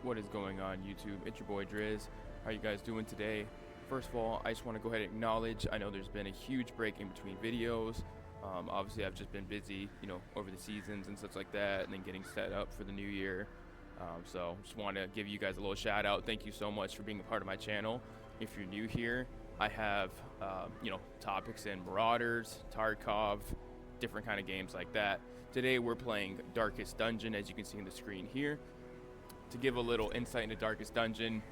What is going on, YouTube? It's your boy Driz. How you guys doing today? First of all, I just want to go ahead and acknowledge, I know there's been a huge break in between videos. Obviously, I've just been busy, over the seasons and such like that, and then getting set up for the new year. So just want to give you guys a little shout out. Thank you so much for being a part of my channel. If you're new here, I have, topics in Marauders, Tarkov, different kind of games like that. Today we're playing Darkest Dungeon, as you can see on the screen here. To give a little insight into Darkest Dungeon,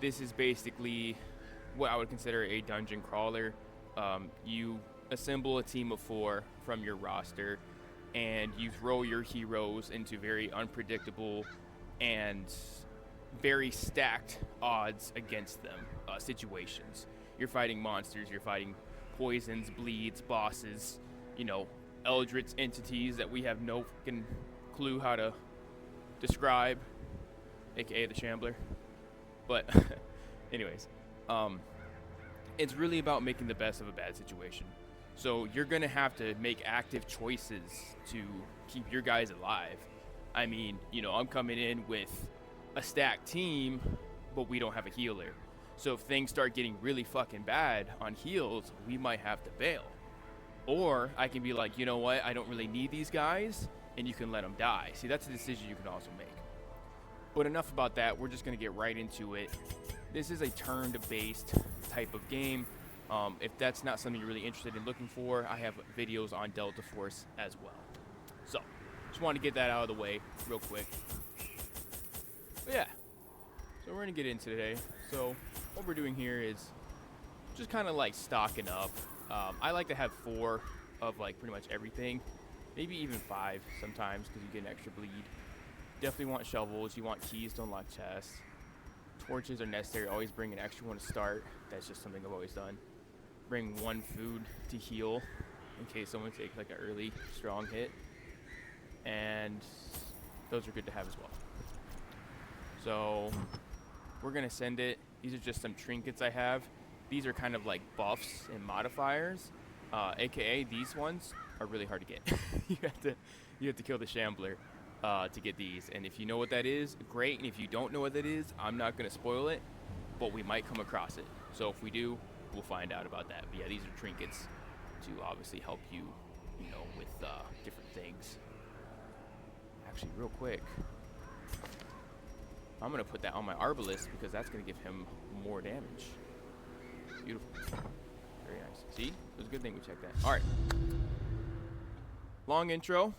this is basically what I would consider a dungeon crawler. You assemble a team of 4 from your roster, and you throw your heroes into very unpredictable and very stacked odds against them situations. You're fighting monsters, you're fighting poisons, bleeds, bosses, eldritch entities that we have no fucking clue how to describe, aka the Shambler. But anyways, it's really about making the best of a bad situation. So you're gonna have to make active choices to keep your guys alive. I mean, I'm coming in with a stacked team, but we don't have a healer. So if things start getting really fucking bad on heals, we might have to bail. Or I can be like, you know what, I don't really need these guys, and you can let them die. See, that's a decision you can also make. But enough about that, we're just going to get right into it. This is a turn-based type of game. If that's not something you're really interested in looking for, I have videos on Delta Force as well. So, just wanted to get that out of the way real quick. But yeah, so we're going to get into today. So, what we're doing here is just kind of like stocking up. I like to have 4 of like pretty much everything. Maybe even 5 sometimes because you get an extra bleed. Definitely want shovels, you want keys to unlock chests. Torches are necessary, always bring an extra one to start. That's just something I've always done. Bring 1 food to heal in case someone takes like an early strong hit. And those are good to have as well. So we're gonna send it. These are just some trinkets I have. These are kind of like buffs and modifiers, aka these ones are really hard to get. you have to kill the Shambler to get these, and if you know what that is, great, and if you don't know what that is, I'm not going to spoil it, but we might come across it. So if we do, we'll find out about that. But yeah, these are trinkets to obviously help you, with different things. Actually, real quick, I'm going to put that on my Arbalest because that's going to give him more damage. Beautiful. Very nice. See? It was a good thing we checked that. Alright. Long intro,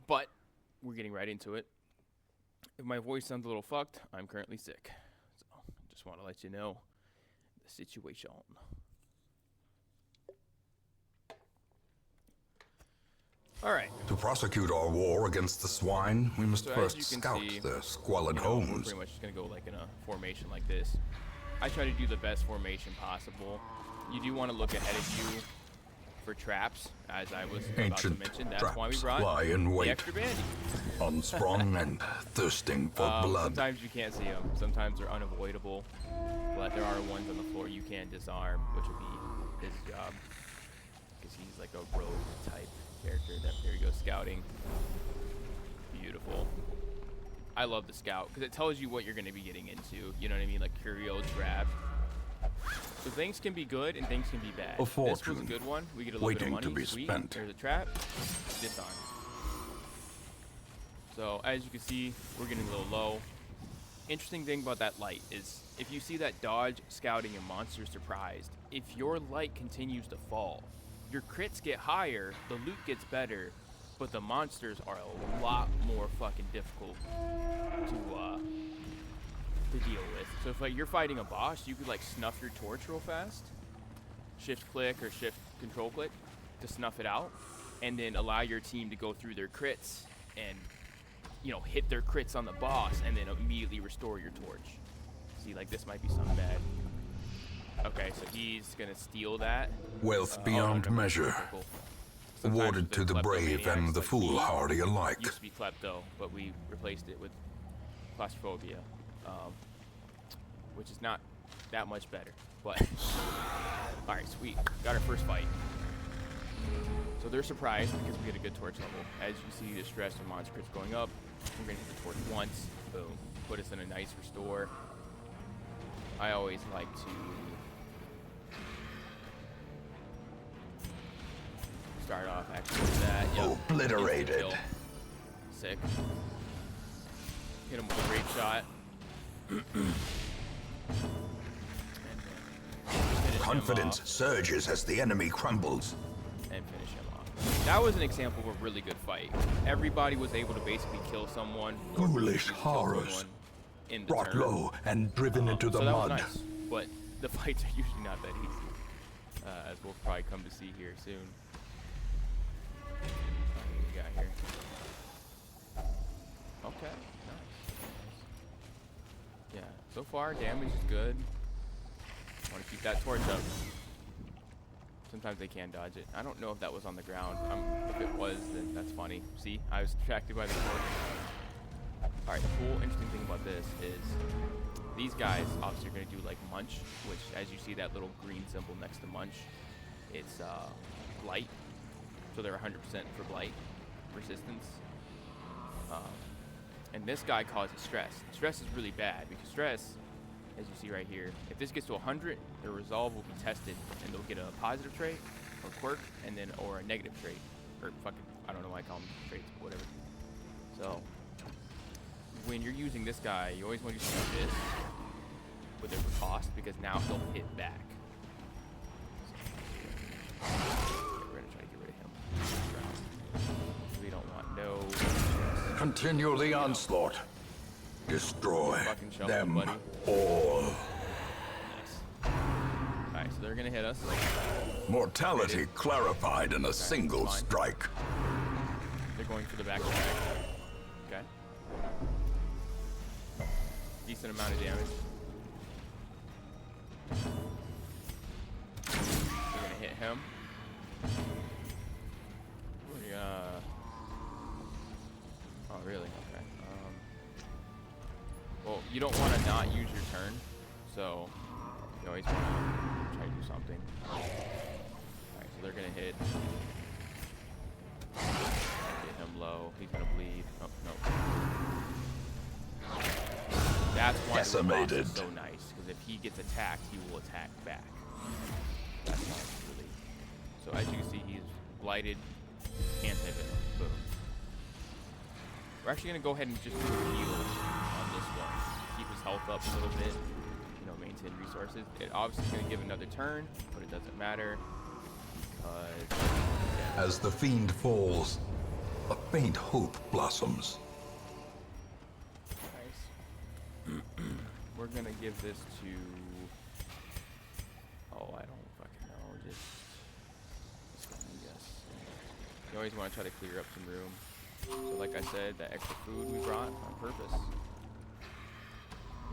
but we're getting right into it. If my voice sounds a little fucked, I'm currently sick. So, just want to let you know the situation. Alright. To prosecute our war against the swine, we must first scout their squalid homes. We're pretty much just going to go like in a formation like this. I try to do the best formation possible. You do want to look ahead of you for traps, as I was about to mention. That's why we brought the extra bandy. Unsprung and thirsting for blood. Sometimes you can't see them. Sometimes they're unavoidable. But there are ones on the floor you can disarm, which would be his job. Because he's like a rogue type character. There you go, scouting. Beautiful. I love the scout because it tells you what you're going to be getting into. You know what I mean? Like curio, trap. So things can be good and things can be bad. A fortune this was a good one. We get a little bit of money. to be Sweet. spent. There's a trap. Disarm. So as you can see, we're getting a little low. Interesting thing about that light is if you see that dodge, scouting, and monster surprised, if your light continues to fall, your crits get higher, the loot gets better, but the monsters are a lot more fucking difficult to deal with. So if like you're fighting a boss, you could like snuff your torch real fast, shift click or shift control click to snuff it out, and then allow your team to go through their crits and hit their crits on the boss, and then immediately restore your torch. See, like this might be something bad. Okay, so he's gonna steal that. Wealth beyond measure. Awarded to the brave and the foolhardy alike. Used to be klepto, but we replaced it with claustrophobia, which is not that much better. But all right, sweet, got our first fight. So they're surprised because we get a good torch level. As you see, the stress and monster crits going up. We're gonna hit the torch once, boom. put us in a nice restore. I always like to start off actually with that. Yep. Obliterated. Sick. Hit him with a great shot. Confidence surges as the enemy crumbles. And finish him off. That was an example of a really good fight. Everybody was able to basically kill someone. Foolish horrors. In the Brought turn. low and driven into the so that mud. was nice, but the fights are usually not that easy, as we'll probably come to see here soon. What we got here? Okay, nice. Yeah, so far damage is good. Want to keep that torch up. Sometimes they can dodge it. I don't know if that was on the ground. If it was, then that's funny. See, I was distracted by the torch. Alright, the cool, interesting thing about this is these guys obviously are going to do like Munch, which as you see that little green symbol next to Munch, it's blight. So they're 100% for blight resistance. And this guy causes stress. Stress is really bad because stress, as you see right here, if this gets to 100, their resolve will be tested and they'll get a positive trait or quirk and then or a negative trait. Or fucking, I don't know why I call them traits, but whatever. So when you're using this guy, you always want to use this with it for cost because now he'll hit back. So, we're gonna try to get rid of him. We don't want no. Continue the onslaught. Destroy Fucking show them buddy. all. Nice. Alright, so they're gonna hit us. Mortality clarified in a single fine. strike. They're going for the back attack. Okay. Decent amount of damage. We're gonna hit him. We're gonna. Oh, really? Okay. Well, you don't want to not use your turn, so you always want to try to do something. Alright, so they're gonna hit. Get him low. He's gonna bleed. Oh, no. That's why the boss is so nice, because if he gets attacked, he will attack back. That's how it's really. So as you can see, he's blighted, anti-venom. Boom. We're actually gonna go ahead and just do a heal on this one. Keep his health up a little bit. You know, maintain resources. It obviously is gonna give another turn, but it doesn't matter. Yeah. As the fiend falls, a faint hope blossoms. Nice. We're gonna give this to. Oh, I don't fucking know. Just let me guess. You always want to try to clear up some room. So, like I said, that extra food we brought on purpose. You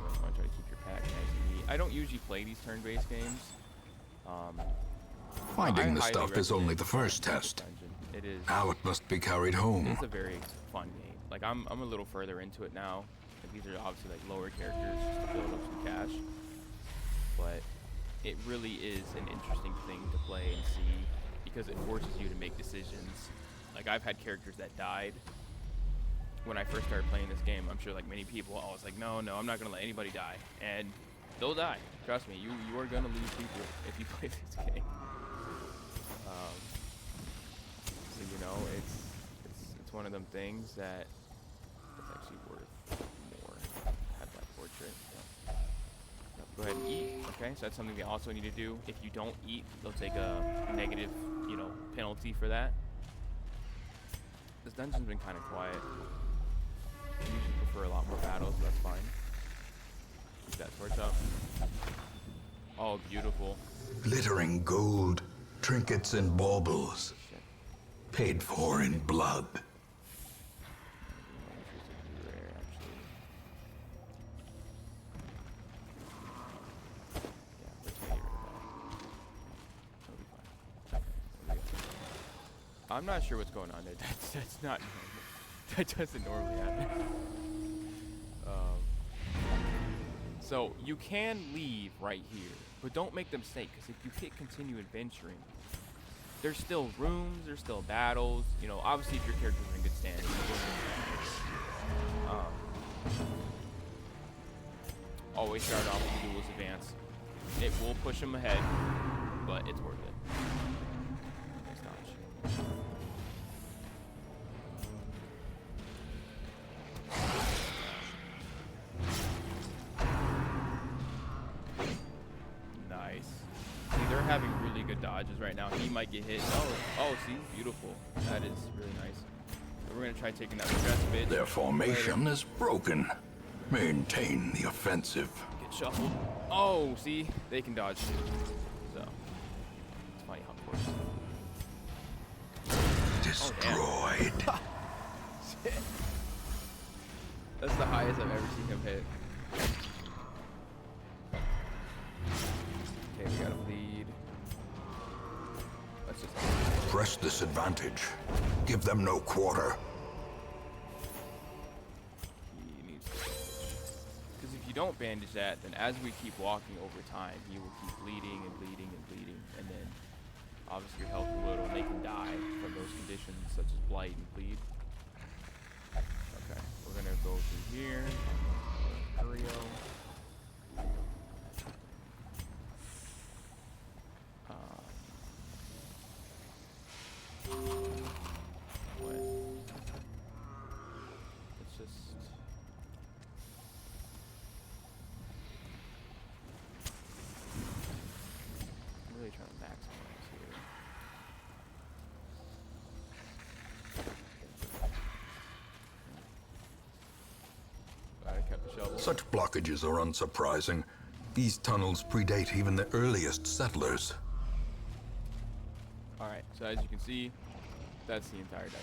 always want to try to keep your pack nice and neat. I don't usually play these turn-based games. Finding I the highly stuff is only recommend the first this test. dungeon. It is. Now it must be carried home. It's a very fun game. Like I'm a little further into it now. Like, these are obviously like lower characters just to build up some cash, but it really is an interesting thing to play and see because it forces you to make decisions. Like I've had characters that died when I first started playing this game. I'm sure like many people, I was like, no, I'm not gonna let anybody die, and they'll die. Trust me, you are gonna lose people if you play this game. So you know, it's one of them things that it's actually worth more. Have that portrait. Yeah. Go ahead and eat. Okay, so that's something they also need to do. If you don't eat, they'll take a negative, penalty for that. This dungeon's been kind of quiet. I usually prefer a lot more battles, but that's fine. Keep that torch up. Oh, beautiful. Glittering gold, trinkets and baubles, Shit. paid for in blood. I'm not sure what's going on there. That's not normal. That doesn't normally happen. So you can leave right here, but don't make the mistake, because if you hit continue adventuring, there's still rooms, there's still battles. Obviously if your character's in good standing. always start off with the Duelist Advance. It will push him ahead, but it's worth it. Nice dodge. Nice. See, they're having really good dodges right now. He might get hit. Oh, see? Beautiful. That is really nice. So we're going to try taking that stress bit. Their formation is broken. Maintain the offensive. Get shuffled. Oh, see? They can dodge too. So, it's funny how it works. Destroyed. Shit. That's the highest I've ever seen him hit. Okay, we got a lead. Let's just Press this advantage. Give them no quarter. he needs to because if you don't bandage that, then as we keep walking over time, he will keep bleeding and bleeding and bleeding, and then obviously your health will little, and they can die from those conditions such as blight and bleed. Okay, we're gonna go through here. Curio. What? Let's just. I'm really trying to maximize here. Glad I kept the shovel. Such blockages are unsurprising. These tunnels predate even the earliest settlers. Alright, so as you can see, that's the entire dungeon.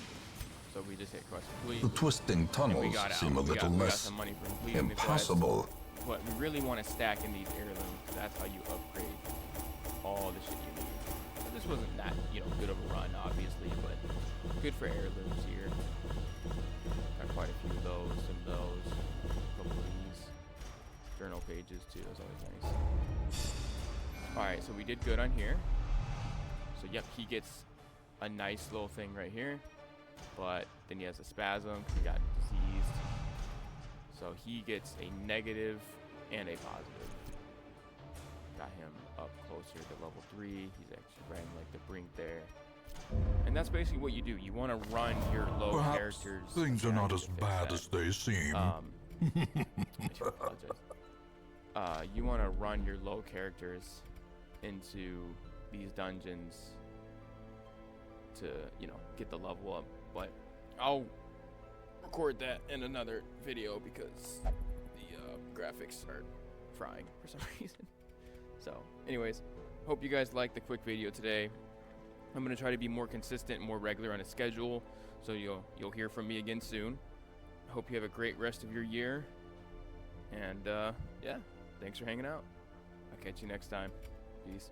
So we just hit quest complete. The twisting And we tunnels got out. seem a We little got less some money from completing the quest. impossible. But we really want to stack in these heirlooms, 'cause that's how you upgrade all the shit you need. But this wasn't that, good of a run, obviously, but good for heirlooms here. Got quite a few of those, some of those, a couple of these. Journal pages too, that's always nice. Alright, so we did good on here. So yep, he gets a nice little thing right here. But then he has a spasm, 'cause he got diseased. So he gets a negative and a positive. Got him up closer to level 3. He's actually right in like the brink there. And that's basically what you do. You want to run your low Perhaps characters. things are Yeah, I not need as to fix bad that. as they seem. I should apologize. You want to run your low characters into these dungeons to, get the level up. But I'll record that in another video because the graphics are frying for some reason. So, anyways, hope you guys liked the quick video today. I'm gonna try to be more consistent and more regular on a schedule, so you'll hear from me again soon. Hope you have a great rest of your year, and yeah, thanks for hanging out. I'll catch you next time. Peace.